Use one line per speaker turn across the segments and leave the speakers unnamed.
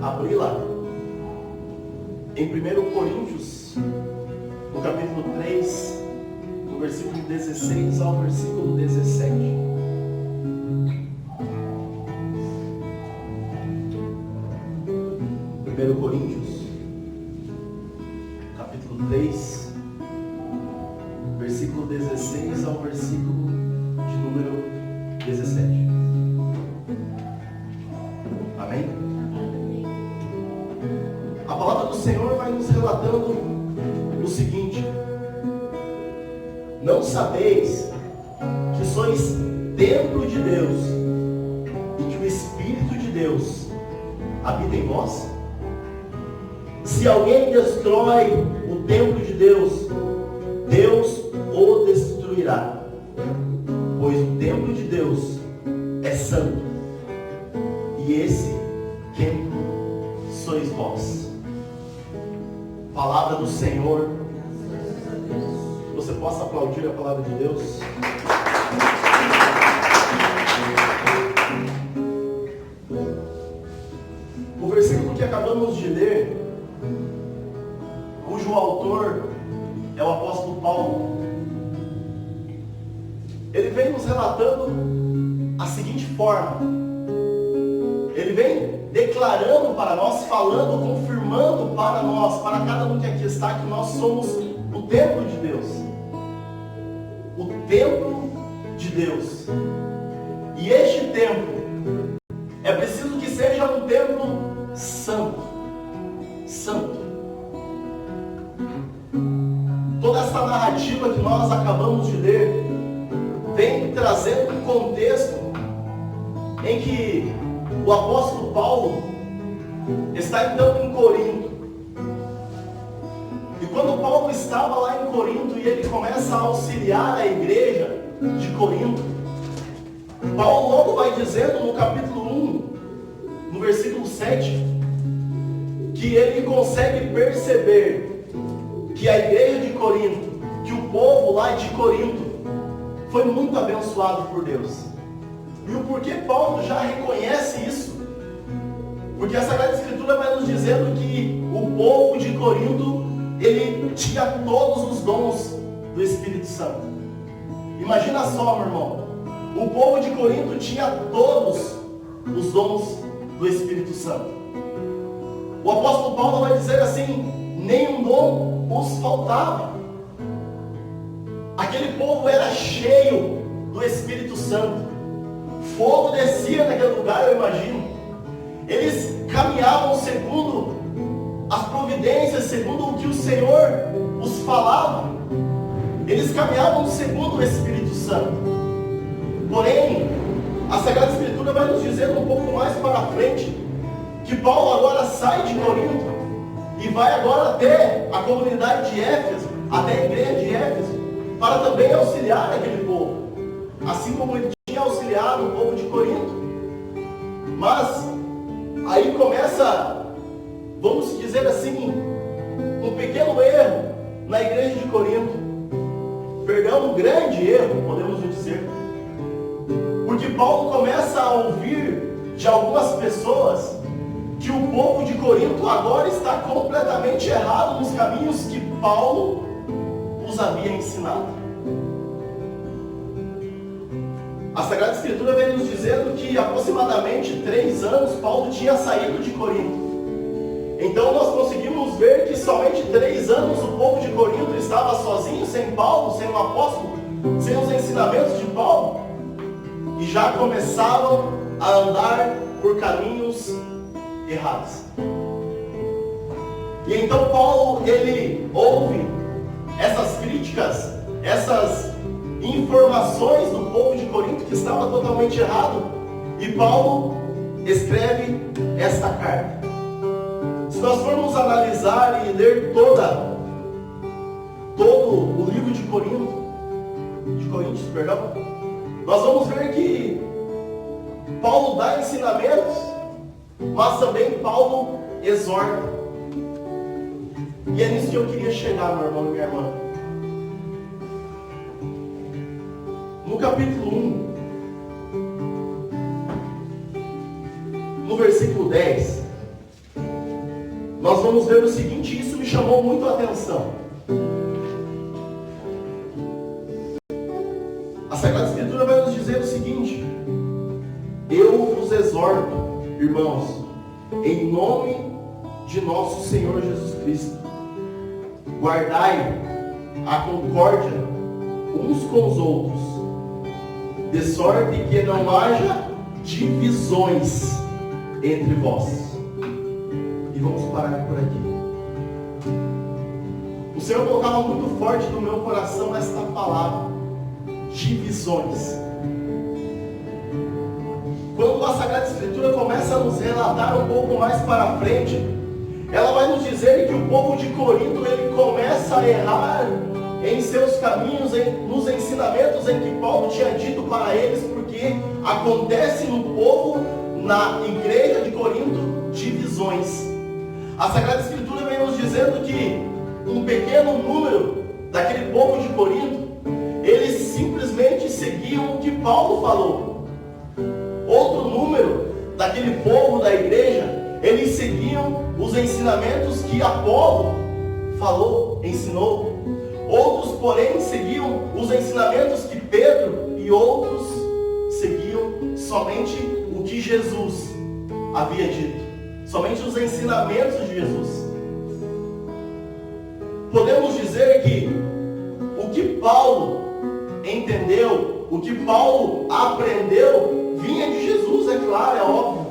abrir lá em 1 Coríntios, no capítulo 3, no versículo 16 ao versículo 17. 1 Coríntios, capítulo 3, versículo 16 ao versículo de número 17. Amém? A palavra do Senhor vai nos relatando o seguinte: não sabeis que sois templo de Deus e que o Espírito de Deus habita em vós? Se alguém destrói o templo de Deus, Deus o destruirá, pois o templo de Deus é santo, e esse templo sois vós. Palavra do Senhor. Que você possa aplaudir a palavra de Deus. O versículo que acabamos de ler, cujo autor é o apóstolo Paulo, ele vem nos relatando a seguinte forma: ele vem declarando para nós, falando, confirmando para nós, para cada um que aqui está, que nós somos o templo de Deus. O templo de Deus. E este templo é preciso que seja um templo santo. Santo. Toda essa narrativa que nós acabamos de ler vem trazendo um contexto em que o apóstolo Paulo está então em Corinto. E quando Paulo estava lá em Corinto e ele começa a auxiliar a igreja de Corinto, Paulo logo vai dizendo no capítulo 1, no versículo 7, que ele consegue perceber que a igreja de Corinto, que o povo lá de Corinto foi muito abençoado por Deus. E o porquê Paulo já reconhece isso? Porque a Sagrada Escritura vai nos dizendo que o povo de Corinto, ele tinha todos os dons do Espírito Santo. Imagina só, meu irmão, o povo de Corinto tinha todos os dons do Espírito Santo. O apóstolo Paulo vai dizer assim: nenhum dom os faltava. Aquele povo era cheio do Espírito Santo. Fogo descia naquele lugar, eu imagino. Eles caminhavam segundo as providências, segundo o que o Senhor os falava. Eles caminhavam segundo o Espírito Santo. Porém, a Sagrada Escritura vai nos dizer um pouco mais para frente que Paulo agora sai de Corinto e vai agora até a comunidade de Éfeso, até a igreja de Éfeso, para também auxiliar aquele povo, assim como ele tinha auxiliado o povo de Corinto. Mas aí começa, vamos dizer assim, um pequeno erro na igreja de Corinto. Perdão, um grande erro, podemos dizer. Porque Paulo começa a ouvir de algumas pessoas que o povo de Corinto agora está completamente errado nos caminhos que Paulo os havia ensinado. A Sagrada Escritura vem nos dizendo que aproximadamente 3 anos Paulo tinha saído de Corinto. Então nós conseguimos ver que somente 3 anos o povo de Corinto estava sozinho, sem Paulo, sem o apóstolo, sem os ensinamentos de Paulo, e já começavam a andar por caminhos errados. E então Paulo, ele ouve essas críticas, essas informações do povo de Corinto que estava totalmente errado, e Paulo escreve esta carta. Se nós formos analisar e ler todo o livro de Coríntios, nós vamos ver que Paulo dá ensinamentos, mas também Paulo exorta. E é nisso que eu queria chegar, meu irmão e minha irmã. No capítulo 1, no versículo 10, nós vamos ver o seguinte, isso me chamou muito a atenção. A Sagrada Escritura vai nos dizer o seguinte: eu vos exorto, irmãos, em nome de nosso Senhor Jesus Cristo, guardai a concórdia uns com os outros, de sorte que não haja divisões entre vós. E vamos parar por aqui. O Senhor colocava muito forte no meu coração esta palavra: divisões. Quando a Sagrada Escritura começa a nos relatar um pouco mais para frente, ela vai nos dizer que o povo de Corinto, ele começa a errar em seus caminhos, nos ensinamentos em que Paulo tinha dito para eles, porque acontece no povo, na igreja de Corinto, divisões. A Sagrada Escritura vem nos dizendo que um pequeno número daquele povo de Corinto, eles simplesmente seguiam o que Paulo falou. Outro número daquele povo da igreja, eles seguiam os ensinamentos que Apolo falou, ensinou. Outros, porém, seguiam os ensinamentos que Pedro, e outros seguiam somente o que Jesus havia dito, somente os ensinamentos de Jesus. Podemos dizer que o que Paulo entendeu, o que Paulo aprendeu, vinha de Jesus, é claro, é óbvio.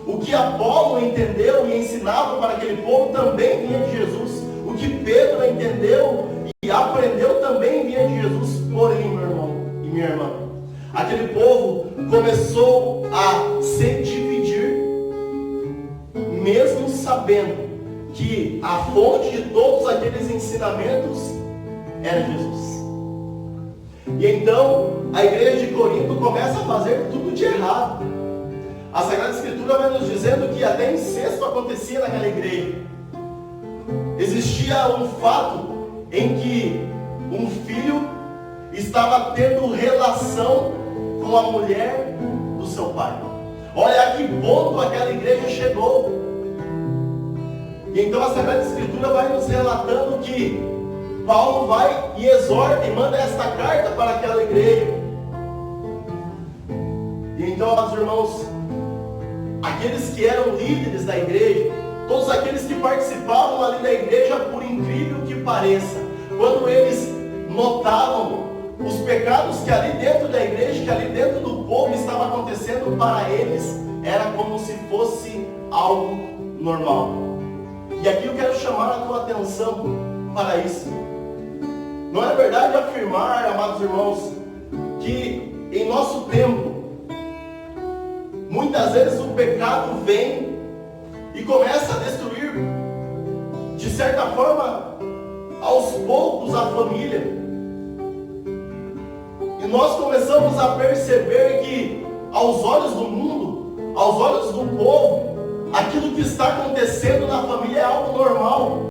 O que Apolo entendeu e ensinava para aquele povo também vinha de Jesus. O que Pedro entendeu e aprendeu também vinha de Jesus. Porém, meu irmão e minha irmã, aquele povo começou a se dividir, mesmo sabendo que a fonte de todos aqueles ensinamentos era Jesus. E então a igreja de Corinto começa a fazer tudo de errado. A Sagrada Escritura vai nos dizendo que até incesto acontecia naquela igreja. Existia um fato em que um filho estava tendo relação com a mulher do seu pai. Olha a que ponto aquela igreja chegou. E então a Sagrada Escritura vai nos relatando que Paulo vai e exorta e manda esta carta para aquela igreja. E então, meus irmãos, aqueles que eram líderes da igreja, todos aqueles que participavam ali da igreja, por incrível que pareça, quando eles notavam os pecados que ali dentro da igreja, que ali dentro do povo estava acontecendo, para eles era como se fosse algo normal. E aqui eu quero chamar a tua atenção para isso. Não é verdade afirmar, amados irmãos, que em nosso tempo, muitas vezes o pecado vem e começa a destruir, de certa forma, aos poucos a família. E nós começamos a perceber que, aos olhos do mundo, aos olhos do povo, aquilo que está acontecendo na família é algo normal.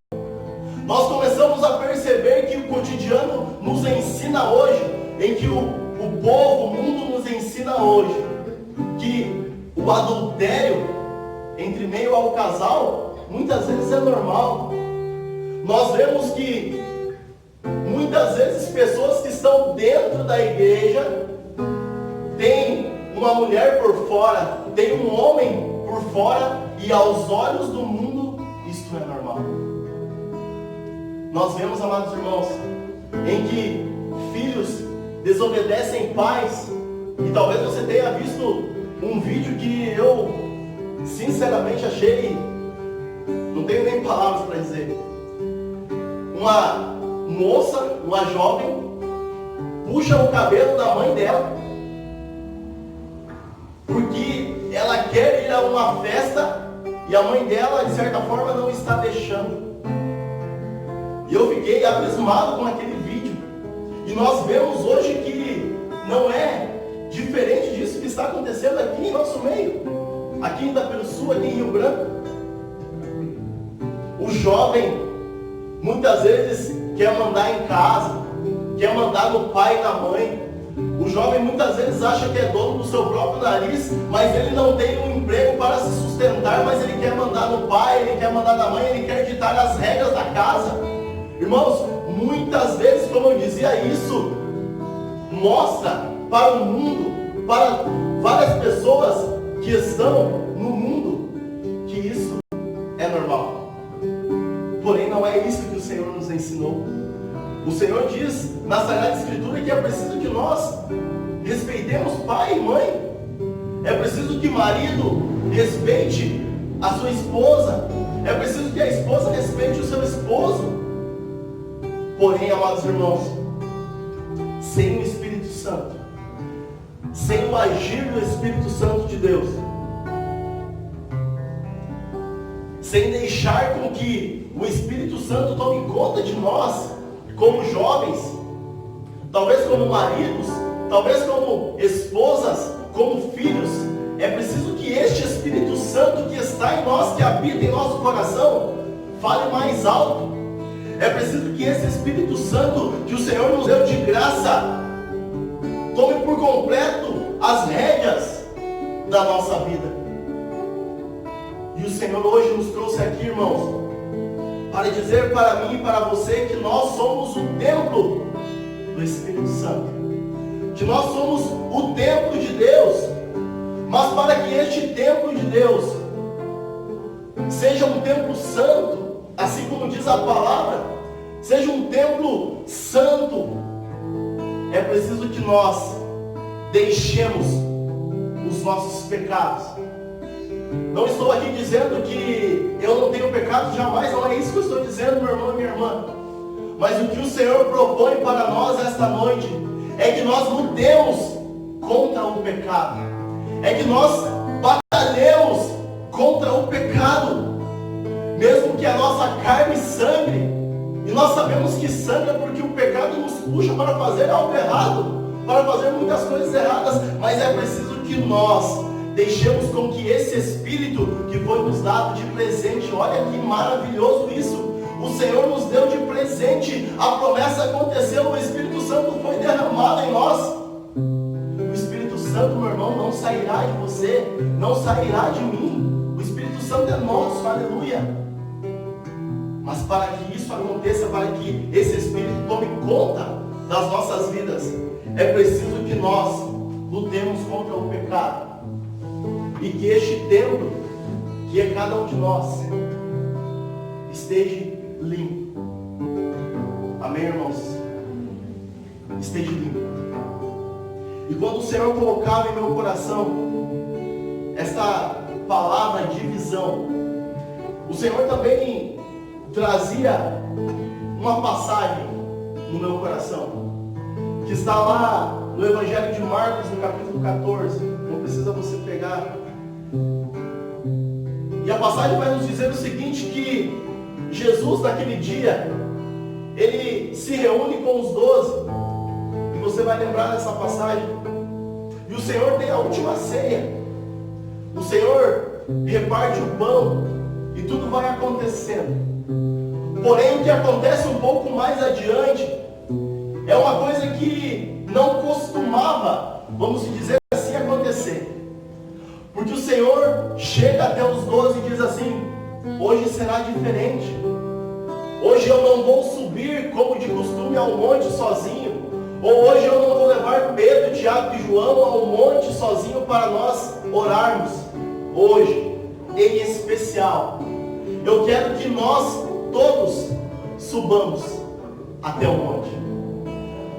Nós começamos a perceber que o cotidiano nos ensina hoje, em que o povo, o mundo nos ensina hoje, que o adultério entre meio ao casal, muitas vezes é normal. Nós vemos que muitas vezes pessoas que estão dentro da igreja têm uma mulher por fora, tem um homem por fora, e aos olhos do mundo isto é normal. Nós vemos, amados irmãos, em que filhos desobedecem pais, e talvez você tenha visto um vídeo que eu sinceramente achei, não tenho nem palavras para dizer. Uma moça, uma jovem, puxa o cabelo da mãe dela, porque ela quer ir a uma festa e a mãe dela, de certa forma, não está deixando. E eu fiquei abismado com aquele vídeo. E nós vemos hoje que não é diferente disso que está acontecendo aqui em nosso meio, aqui em Itaperuçu, aqui em Rio Branco. O jovem muitas vezes quer mandar em casa, quer mandar no pai e na mãe. O jovem muitas vezes acha que é dono do seu próprio nariz, mas ele não tem um emprego para se sustentar, mas ele quer mandar no pai, ele quer mandar na mãe, ele quer ditar as regras da casa. Irmãos, muitas vezes, como eu dizia, isso mostra para o mundo, para várias pessoas que estão no mundo, que isso é normal. Porém, não é isso que o Senhor nos ensinou. O Senhor diz na Sagrada Escritura que é preciso que nós respeitemos pai e mãe. É preciso que o marido respeite a sua esposa. É preciso que a esposa respeite o seu esposo. Porém, amados irmãos, sem o Espírito Santo, sem o agir do Espírito Santo de Deus, sem deixar com que o Espírito Santo tome conta de nós, como jovens, talvez como maridos, talvez como esposas, como filhos, é preciso que este Espírito Santo que está em nós, que habita em nosso coração, fale mais alto. É preciso que esse Espírito Santo que o Senhor nos deu de graça tome por completo as rédeas da nossa vida. E o Senhor hoje nos trouxe aqui, irmãos, para dizer para mim e para você que nós somos o templo do Espírito Santo, que nós somos o templo de Deus. Mas para que este templo de Deus seja um templo santo, assim como diz a palavra, seja um templo santo, é preciso que nós deixemos os nossos pecados. Não estou aqui dizendo que eu não tenho pecado, jamais, não é isso que eu estou dizendo, meu irmão e minha irmã. Mas o que o Senhor propõe para nós esta noite é que nós lutemos contra o pecado, é que nós batalhemos contra o pecado, mesmo que a nossa carne sangre, e nós sabemos que sangra porque o pecado nos puxa para fazer algo errado, para fazer muitas coisas erradas, mas é preciso que nós deixemos com que esse Espírito que foi nos dado de presente, olha que maravilhoso isso, o Senhor nos deu de presente, a promessa aconteceu, o Espírito Santo foi derramado em nós. O Espírito Santo, meu irmão, não sairá de você, não sairá de mim. O Espírito Santo é nosso, aleluia. Mas para que isso aconteça, para que esse Espírito tome conta das nossas vidas, é preciso que nós lutemos contra o pecado. E que este templo, que é cada um de nós, esteja limpo. Amém, irmãos? Esteja limpo. E quando o Senhor colocava em meu coração esta palavra de visão, o Senhor também trazia uma passagem no meu coração, que está lá no Evangelho de Marcos, no capítulo 14. Não precisa você pegar. E a passagem vai nos dizer o seguinte, que Jesus naquele dia, ele se reúne com os 12, e você vai lembrar dessa passagem, e o Senhor tem a última ceia, o Senhor reparte o pão, e tudo vai acontecendo. Porém, o que acontece um pouco mais adiante, é uma coisa que não costumava, vamos dizer assim, acontecer. Porque o Senhor chega até os 12 e diz assim: hoje será diferente. Hoje eu não vou subir como de costume ao monte sozinho. Ou hoje eu não vou levar Pedro, Tiago e João ao monte sozinho para nós orarmos. Hoje, em especial, eu quero que nós todos subamos até o monte.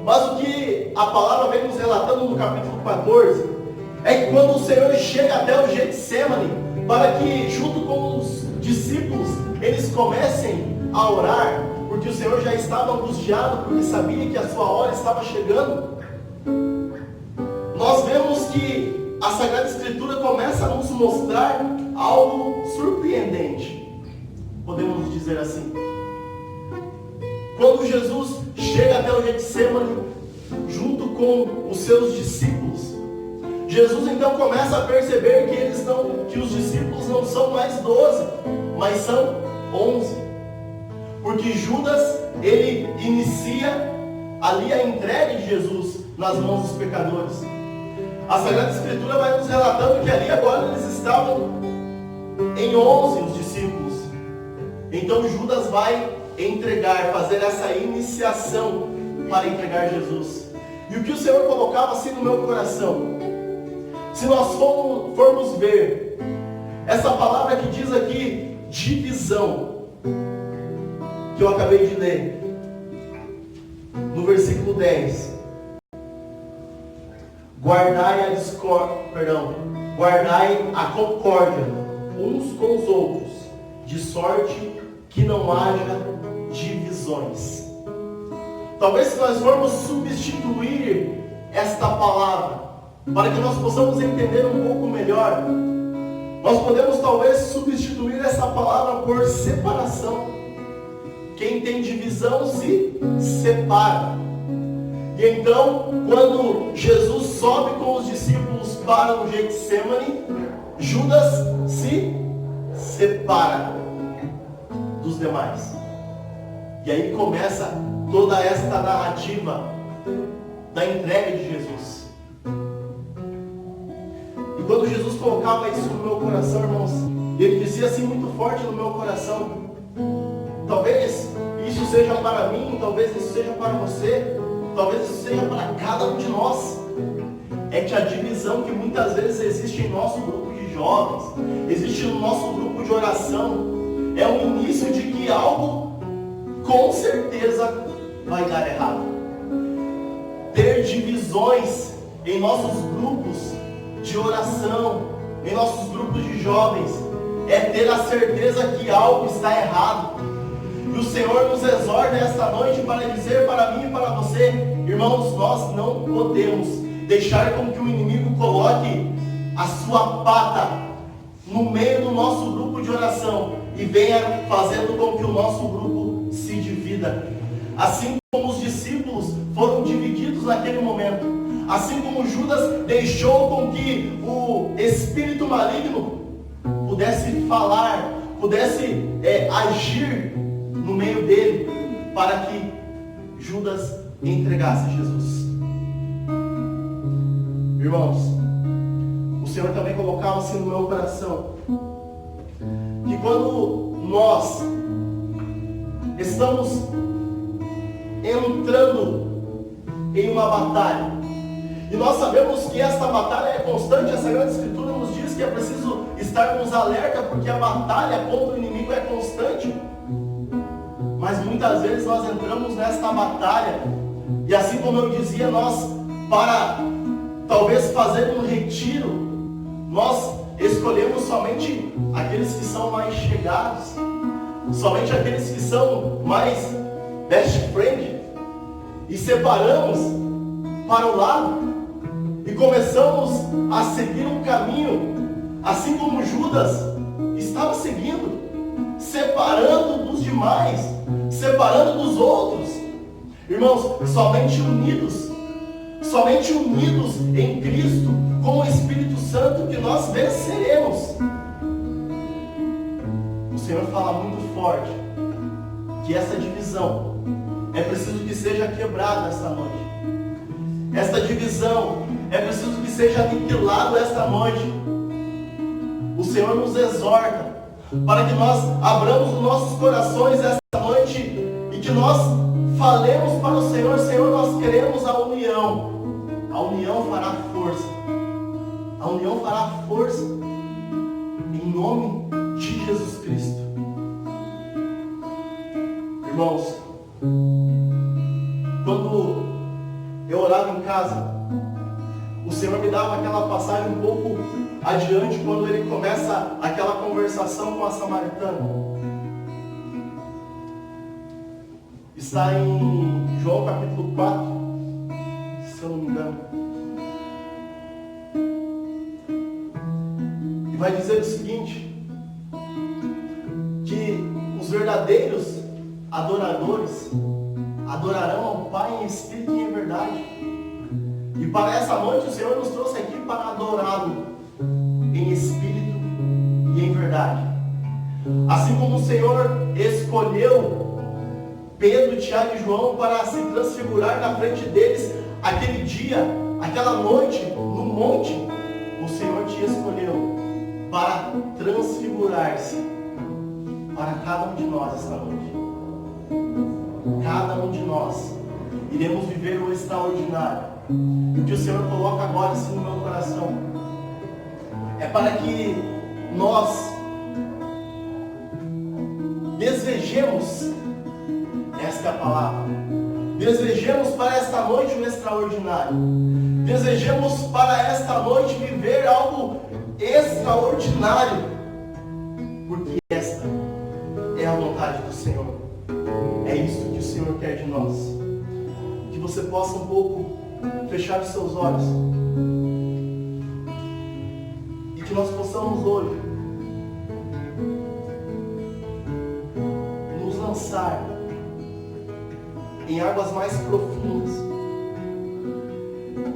Mas o que a palavra vem nos relatando no capítulo 14 é que quando o Senhor chega até o Getsemane, para que junto com os discípulos eles comecem a orar, porque o Senhor já estava angustiado, porque sabia que a sua hora estava chegando, nós vemos que a Sagrada Escritura começa a nos mostrar algo surpreendente, podemos dizer assim. Quando Jesus chega até o Getsemane, junto com os seus discípulos, Jesus então começa a perceber que os discípulos não são mais 12, mas são 11. Porque Judas, ele inicia ali a entrega de Jesus. nas mãos dos pecadores. A Sagrada Escritura vai nos relatando que ali agora eles estavam em 11, os discípulos. Então Judas vai entregar, fazer essa iniciação para entregar Jesus. E o que o Senhor colocava assim no meu coração, se nós formos ver essa palavra que diz aqui, divisão, que eu acabei de ler, no versículo 10, guardai a concórdia uns com os outros, de sorte que não haja divisões. Talvez se nós formos substituir esta palavra, para que nós possamos entender um pouco melhor, nós podemos talvez substituir essa palavra por separação. Quem tem divisão se separa. E então, quando Jesus sobe com os discípulos para o Getsemane, Judas se separa dos demais. E aí começa toda esta narrativa da entrega de Jesus. E quando Jesus colocava isso no meu coração, irmãos, ele dizia assim muito forte no meu coração: talvez isso seja para mim, talvez isso seja para você, talvez isso seja para cada um de nós. É que a divisão que muitas vezes existe em nosso grupo de jovens, existe no nosso grupo de oração, é o início de que algo com certeza vai dar errado. Ter divisões em nossos grupos de oração, em nossos grupos de jovens, é ter a certeza que algo está errado. E o Senhor nos exorta esta noite para dizer para mim e para você: irmãos, nós não podemos deixar com que o inimigo coloque a sua pata no meio do nosso grupo de oração e venha fazendo com que o nosso grupo se divida. Assim como os discípulos foram divididos naquele momento, assim como Judas deixou com que o espírito maligno pudesse falar, pudesse agir no meio dele, para que Judas entregasse Jesus. Irmãos, o Senhor também colocava assim no meu coração, que quando nós estamos entrando em uma batalha, e nós sabemos que esta batalha é constante, a Sagrada Escritura nos diz que é preciso estarmos alerta, porque a batalha contra o inimigo é constante. Mas muitas vezes nós entramos nesta batalha, e assim como eu dizia, nós, para talvez fazer um retiro, nós escolhemos somente aqueles que são mais chegados, somente aqueles que são mais best friend, e separamos para o lado, e começamos a seguir um caminho, assim como Judas estava seguindo, separando dos demais, separando dos outros. Irmãos, somente unidos em Cristo, com o Espírito Santo, que nós venceremos. O Senhor fala muito forte que essa divisão é preciso que seja quebrada esta noite. Esta divisão é preciso que seja aniquilada esta noite. O Senhor nos exorta para que nós abramos os nossos corações esta noite e que nós falemos para o Senhor: Senhor, nós queremos a união. A união fará força. A união fará força em nome de Jesus Cristo. Irmãos, quando eu orava em casa, o Senhor me dava aquela passagem um pouco adiante, quando ele começa aquela conversação com a samaritana. Está em João capítulo 4, se eu não me engano. E vai dizer o seguinte: que os verdadeiros adoradores adorarão ao Pai em espírito e em verdade. E para essa noite o Senhor nos trouxe aqui para adorá-lo em espírito e em verdade. Assim como o Senhor escolheu Pedro, Tiago e João para se transfigurar na frente deles, aquele dia, aquela noite, no monte, o Senhor te escolheu para transfigurar-se para cada um de nós esta noite. Cada um de nós iremos viver o extraordinário. O que o Senhor coloca agora assim no meu coração é para que nós desejemos, esta é a palavra, desejemos para esta noite o extraordinário. Desejemos para esta noite viver algo extraordinário, porque esta é a vontade do Senhor. É isso que o Senhor quer de nós. Que você possa um pouco fechar os seus olhos e que nós possamos hoje nos lançar em águas mais profundas.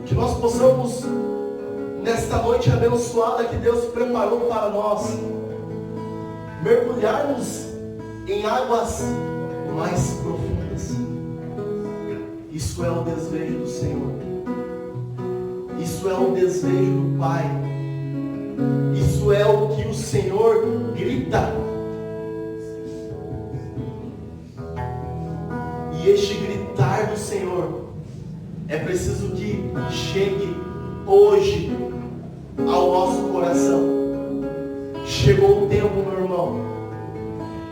Que nós possamos, nesta noite abençoada que Deus preparou para nós, mergulharmos em águas mais profundas. Isso é o desejo do Senhor. Isso é o desejo do Pai. Isso é o que o Senhor grita. E este gritar do Senhor é preciso que chegue hoje ao nosso coração. Chegou o tempo, meu irmão.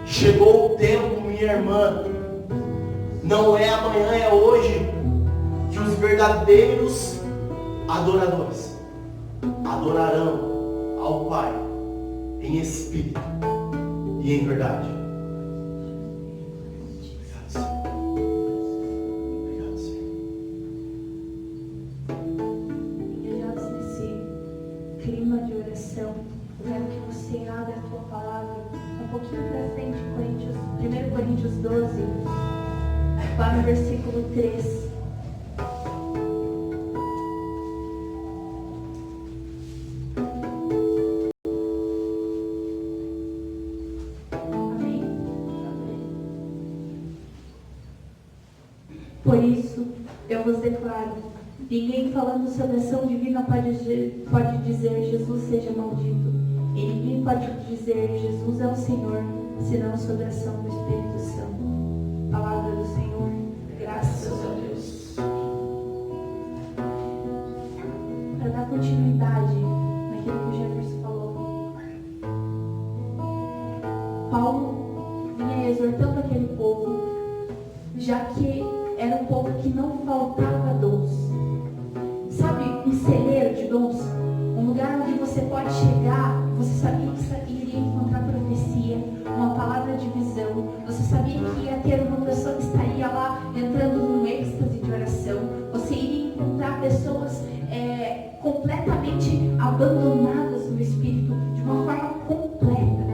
Chegou o tempo, minha irmã. Não é amanhã, é hoje que os verdadeiros adoradores adorarão ao Pai em espírito e em verdade. Obrigado, Senhor. Obrigado, Senhor.
Ligados nesse clima de oração, eu quero que você abra a tua palavra um pouquinho para frente, 1 Coríntios 12, lá no versículo 3. Amém? Por isso, eu vos declaro, ninguém falando sobre a ação divina pode dizer Jesus seja maldito. E ninguém pode dizer Jesus é o Senhor, senão sobre a ação do Espírito Santo. Palavra do Senhor, graças a Deus. Para dar continuidade naquilo que o Jefferson falou, Paulo vinha exortando aquele povo, já que era um povo que não faltava dons. Sabe, um celeiro de dons? Um lugar onde você pode chegar, você sabia que iria encontrar profecia, uma palavra de visão, você sabia que ia ter uma pessoa que estaria lá entrando num êxtase de oração, você iria encontrar pessoas completamente abandonadas no Espírito, de uma forma completa.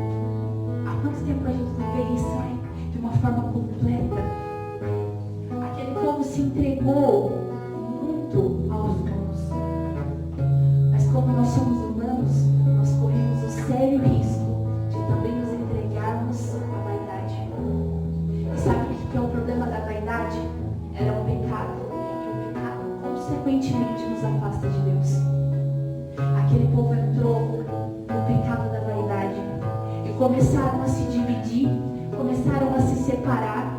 Há quanto tempo a gente não vê isso, hein? De uma forma completa. Aquele povo se entregou muito aos dons. Mas como nós somos humanos, nós corremos o sério risco de também nos entregarmos à vaidade. E sabe o que é o problema da vaidade? Era um pecado. E o pecado, consequentemente, nos afasta de Deus. Aquele povo entrou no pecado da vaidade. E começaram a se dividir, começaram a se separar.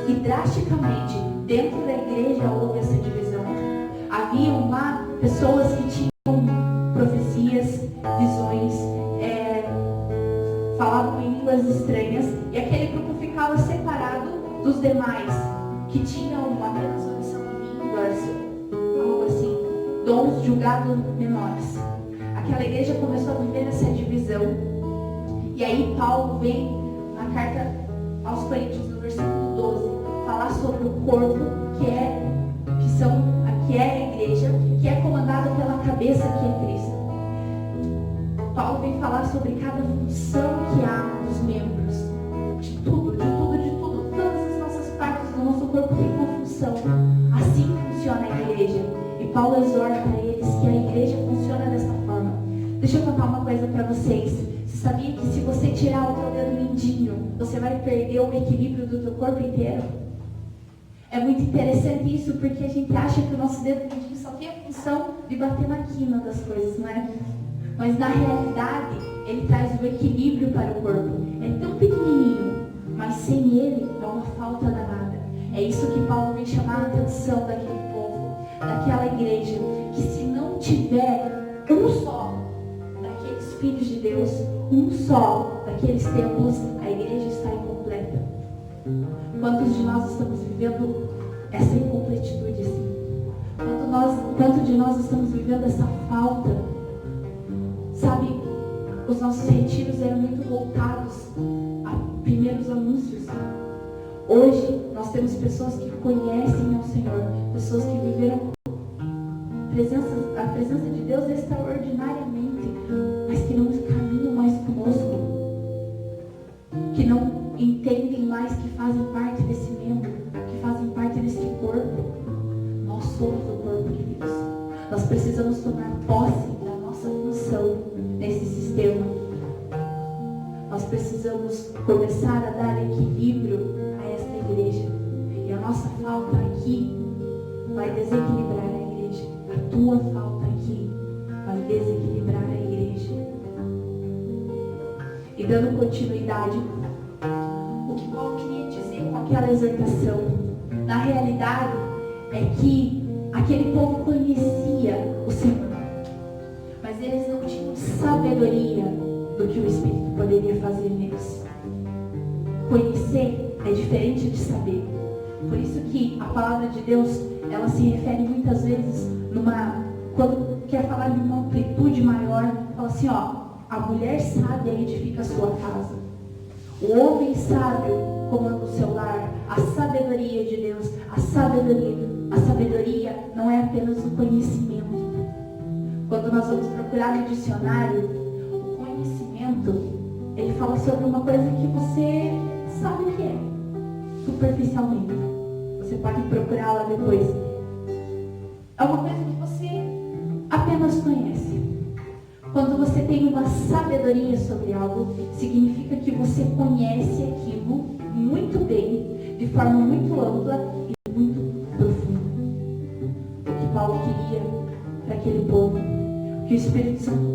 E drasticamente, dentro da igreja houve essa divisão. Haviam lá pessoas que tinham profecias, visões, falavam em línguas estranhas, e aquele grupo ficava separado dos demais, que tinham apenas oração em línguas, algo assim, dons julgados menores. Aquela igreja começou a viver essa divisão, e aí Paulo vem na carta aos Coríntios, no versículo 12, falar sobre o corpo, que é a igreja, que é comandada pela cabeça que é Cristo. Paulo vem falar sobre cada função que há nos membros. De tudo. Todas as nossas partes do nosso corpo têm uma função. Assim funciona a igreja. E Paulo exorta a eles que a igreja funciona dessa forma. Deixa eu contar uma coisa para vocês. Você sabia que se você tirar o teu dedo mindinho, você vai perder o equilíbrio do teu corpo inteiro? É muito interessante isso, porque a gente acha que o nosso dedo mindinho só tem a função de bater na quina das coisas, não é? Mas na realidade, ele traz o equilíbrio para o corpo. É tão pequenininho, mas sem ele é uma falta danada. É isso que Paulo vem chamar a atenção daquele povo, daquela igreja, que se não tiver um só daqueles filhos de Deus, um só daqueles templos, a igreja está incompleta. Quantos de nós estamos vivendo essa incompletitude assim? Quanto de nós estamos vivendo essa falta? Sabe, os nossos retiros eram muito voltados a primeiros anúncios. Hoje, nós temos pessoas que conhecem ao Senhor, pessoas que viveram a presença de Deus extraordinariamente, mas que não caminham mais conosco, que não entendem mais que fazem parte desse membro, que fazem parte desse corpo. Nós somos o corpo de Deus. Nós precisamos tomar posse da nossa função nesse sistema. Nós precisamos começar a dar equilíbrio a esta igreja. E a nossa falta aqui vai desequilibrar a igreja. A tua falta aqui vai desequilibrar a igreja. E dando continuidade, o que Paulo queria dizer com aquela exortação, na realidade, é que aquele povo conhecia o Senhor, mas eles não tinham sabedoria do que o Espírito poderia fazer neles. Conhecer é diferente de saber. Por isso que a palavra de Deus, ela se refere muitas vezes quando quer falar de uma amplitude maior, fala assim, a mulher sábia edifica a sua casa. O homem sábio comanda o seu lar. A sabedoria de Deus, a sabedoria não é apenas o conhecimento. Quando nós vamos procurar no dicionário, o conhecimento, ele fala sobre uma coisa que você sabe o que é, superficialmente. Você pode procurar lá depois. É uma coisa que você apenas conhece. Quando você tem uma sabedoria sobre algo, significa que você conhece aquilo muito bem, de forma muito ampla e muito profunda. O que Paulo queria para aquele povo, que o Espírito Santo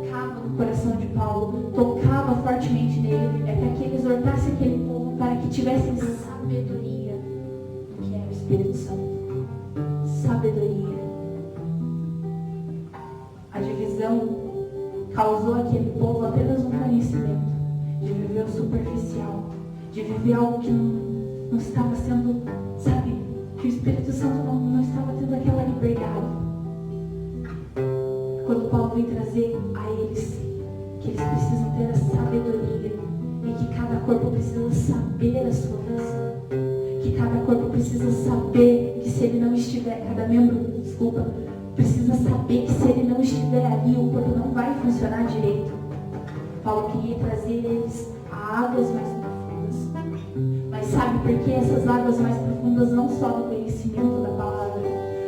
tocava no coração de Paulo, tocava fortemente nele, é para que ele exortasse aquele povo para que tivessem sabedoria do que é o Espírito Santo. Sabedoria. A divisão causou àquele povo apenas um conhecimento de viver o superficial, de viver algo que não estava sendo, sabe, que o Espírito Santo não estava tendo aquela liberdade. Quando Paulo vem trazer a eles que eles precisam ter a sabedoria e que cada corpo precisa saber a sua função, que cada corpo precisa saber que se ele não estiver, cada membro, precisa saber que se ele não estiver ali, o corpo não vai funcionar direito. Paulo queria trazer eles a águas mais profundas. Mas sabe por que essas águas mais profundas? Não só do conhecimento da palavra,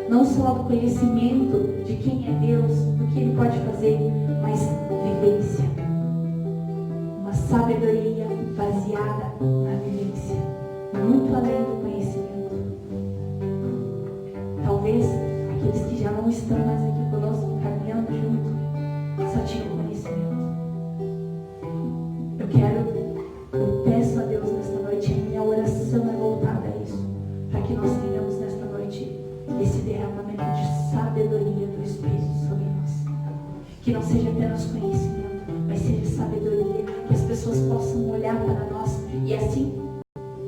não só do conhecimento de quem é Deus, do que Ele pode fazer, mas vivência. Uma sabedoria baseada na vivência, muito além do conhecimento. Talvez aqueles que já não estão mais aqui conosco, caminhando junto, só tinham conhecimento. Eu peço a Deus nesta noite, a minha oração é voltada a isso, para que nós tenhamos nesta noite esse derramamento de sabedoria do Espírito sobre nós. Que não seja apenas conhecimento, mas seja sabedoria, que as pessoas possam olhar para nós e assim,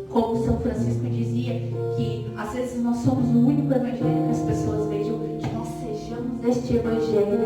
como São Francisco dizia, que às vezes nós somos o único evangelho que as pessoas vejam, que nós sejamos este evangelho